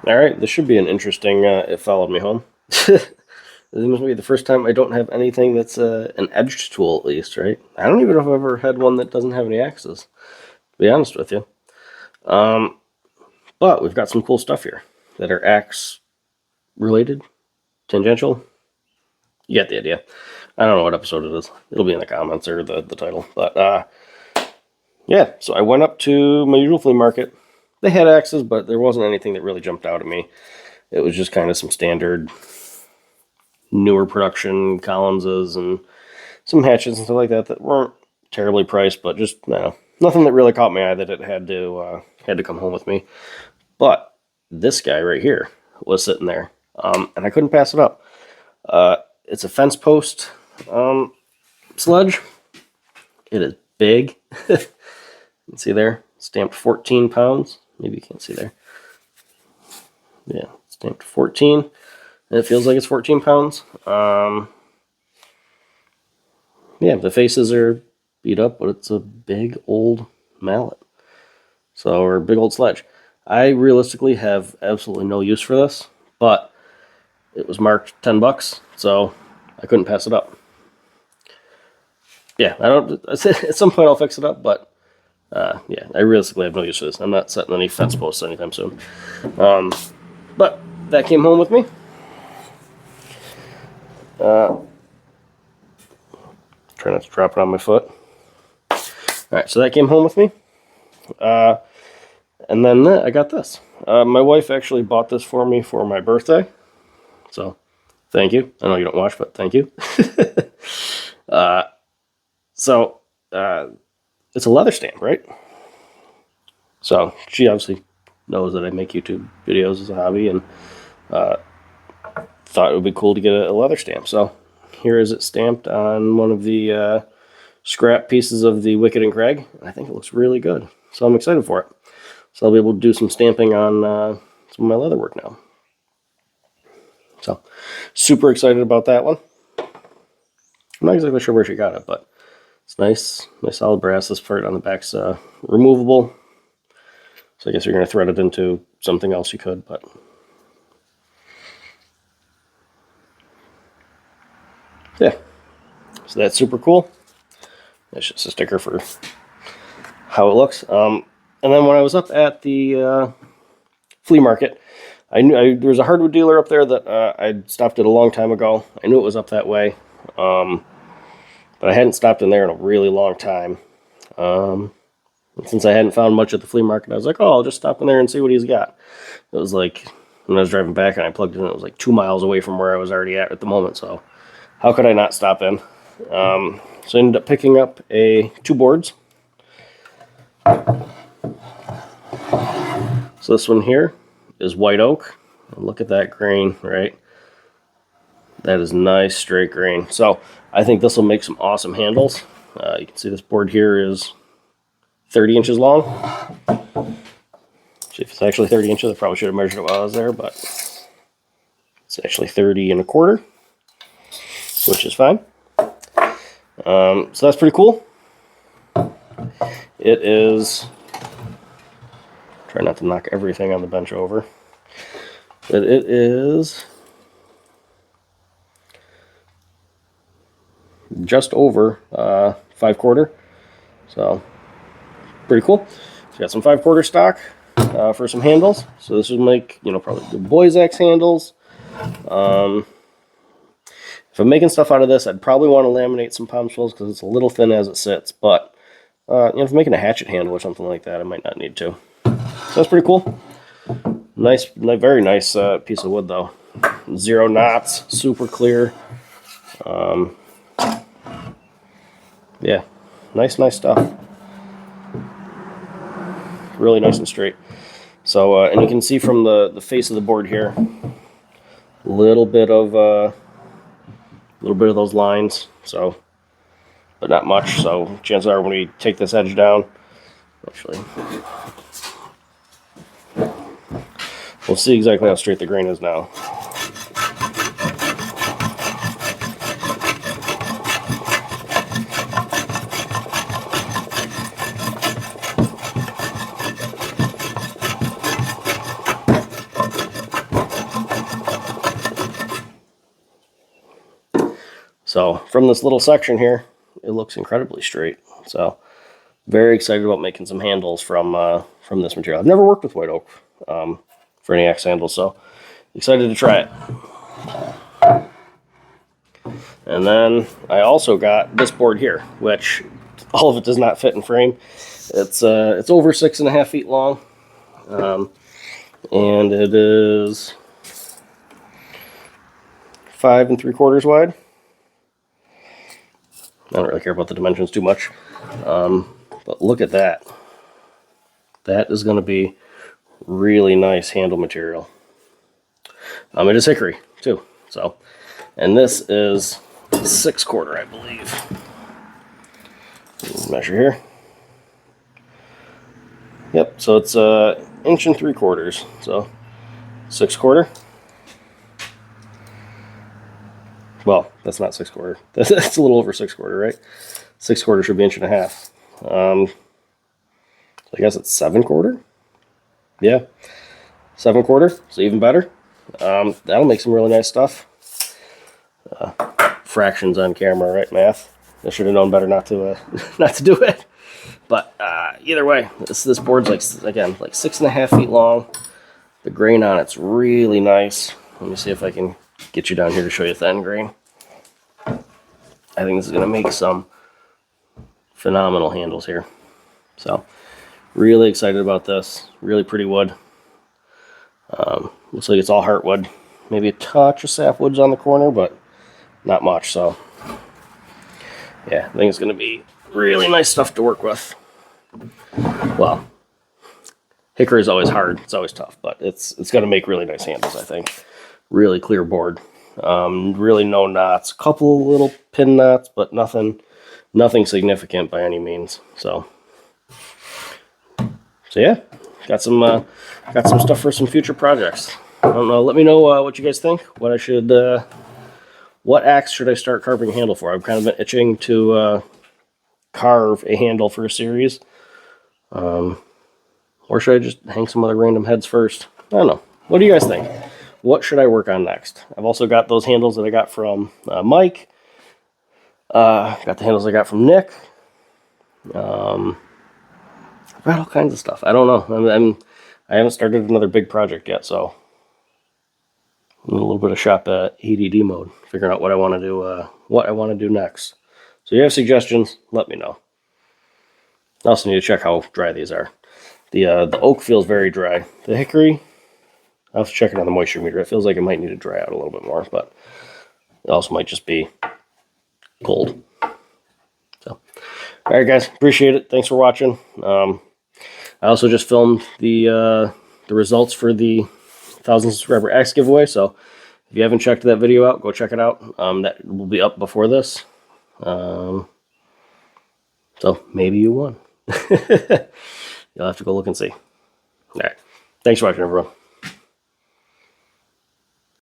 Alright, this should be an interesting It Followed Me Home. This must be the first time I don't have anything that's an edged tool, at least, right? I don't even know if I've ever had one that doesn't have any axes, to be honest with you. But we've got some cool stuff here that are axe related, tangential. You get the idea. I don't know what episode it is. It'll be in the comments or the title. But yeah, so I went up to my usual flea market. They had axes, but there wasn't anything that really jumped out at me. It was just kind of some standard newer production Collinses and some hatchets and stuff like that that weren't terribly priced, but just nothing that really caught my eye that it had to come home with me. But this guy right here was sitting there, and I couldn't pass it up. It's a fence post sledge. It is big. You can see there, stamped 14 pounds. Maybe you can't see there. Yeah, stamped 14. And it feels like it's 14 pounds. Yeah, the faces are beat up, but it's a big old mallet. So, or big old sledge. I realistically have absolutely no use for this, but it was marked $10, so I couldn't pass it up. Yeah, at some point I'll fix it up, but yeah, I realistically have no use for this. I'm not setting any fence posts anytime soon. But that came home with me. Try not to drop it on my foot. Alright, so that came home with me. And then I got this. My wife actually bought this for me for my birthday. So, thank you. I know you don't watch, but thank you. It's a leather stamp, right? So, she obviously knows that I make YouTube videos as a hobby and thought it would be cool to get a leather stamp. So, here is it stamped on one of the scrap pieces of the Wicked and Craig. I think it looks really good. So, I'm excited for it. So, I'll be able to do some stamping on some of my leather work now. So, super excited about that one. I'm not exactly sure where she got it, but it's nice solid brass. This part on the back's removable. So I guess you're going to thread it into something else you could, but yeah. So that's super cool. That's just a sticker for how it looks. And then when I was up at the flea market, I knew there was a hardwood dealer up there that I'd stopped at a long time ago. I knew it was up that way, but I hadn't stopped in there in a really long time. Since I hadn't found much at the flea market, I was like, oh, I'll just stop in there and see what he's got. It was like, when I was driving back and I plugged in, it was like 2 miles away from where I was already at the moment, so how could I not stop in? So I ended up picking up 2 boards. So this one here is white oak. Look at that grain, right? That is nice straight grain. So I think this will make some awesome handles. You can see this board here is 30 inches long. See if it's actually 30 inches. I probably should have measured it while I was there, but it's actually 30 and a quarter, which is fine. So that's pretty cool. It is, try not to knock everything on the bench over, but it is just over 5/4, so pretty cool. So got some 5/4 stock for some handles. So this would make, probably good boys axe handles. If I'm making stuff out of this, I'd probably want to laminate some palm swells because it's a little thin as it sits. But if I'm making a hatchet handle or something like that, I might not need to. So that's pretty cool. Nice, very nice piece of wood though. 0 knots, super clear. Yeah, nice stuff. Really nice and straight. So, and you can see from the face of the board here, a little bit of those lines. So, but not much. So, chances are when we take this edge down, actually, we'll see exactly how straight the grain is now. So from this little section here, it looks incredibly straight. So very excited about making some handles from this material. I've never worked with white oak for any axe handles, so excited to try it. And then I also got this board here, which all of it does not fit in frame. It's over 6.5 feet long, and it is 5 3/4 wide. I don't really care about the dimensions too much, but look at that. That is going to be really nice handle material. It is hickory too, so, and this is 6/4, I believe. Measure here. Yep, so it's 1 3/4, so 6/4. Well, that's not 6/4. That's a little over 6/4, right? 6/4 should be 1.5 inches. So I guess it's 7/4. Yeah, 7/4. So even better. That'll make some really nice stuff. Fractions on camera, right? Math. I should have known better not to not to do it. But either way, this board's like 6.5 feet long. The grain on it's really nice. Let me see if I can get you down here to show you the end grain. I think this is going to make some phenomenal handles here. So really excited about this. Really pretty wood. Looks like it's all heartwood. Maybe a touch of sapwoods on the corner, but not much. So yeah, I think it's going to be really nice stuff to work with. Well, hickory is always hard. It's always tough, but it's going to make really nice handles, I think. Really clear board. Really no knots. A couple little pin knots, but nothing significant by any means. So yeah, got some stuff for some future projects. I don't know. Let me know what you guys think. What axe should I start carving a handle for? I've kind of been itching to carve a handle for a series. Or should I just hang some other random heads first? I don't know. What do you guys think? What should I work on next? I've also got those handles that I got from Mike. Got the handles I got from Nick. I've got all kinds of stuff. I don't know. I haven't started another big project yet, so I'm in a little bit of shop ADD mode, figuring out what I want to do next. So if you have suggestions, let me know. I also need to check how dry these are. The oak feels very dry. The hickory, I'll have to check it on the moisture meter. It feels like it might need to dry out a little bit more, but it also might just be cold. So, all right, guys, appreciate it. Thanks for watching. I also just filmed the results for the 1,000 subscriber axe giveaway. So if you haven't checked that video out, go check it out. That will be up before this. So maybe you won. You'll have to go look and see. All right. Thanks for watching, everyone.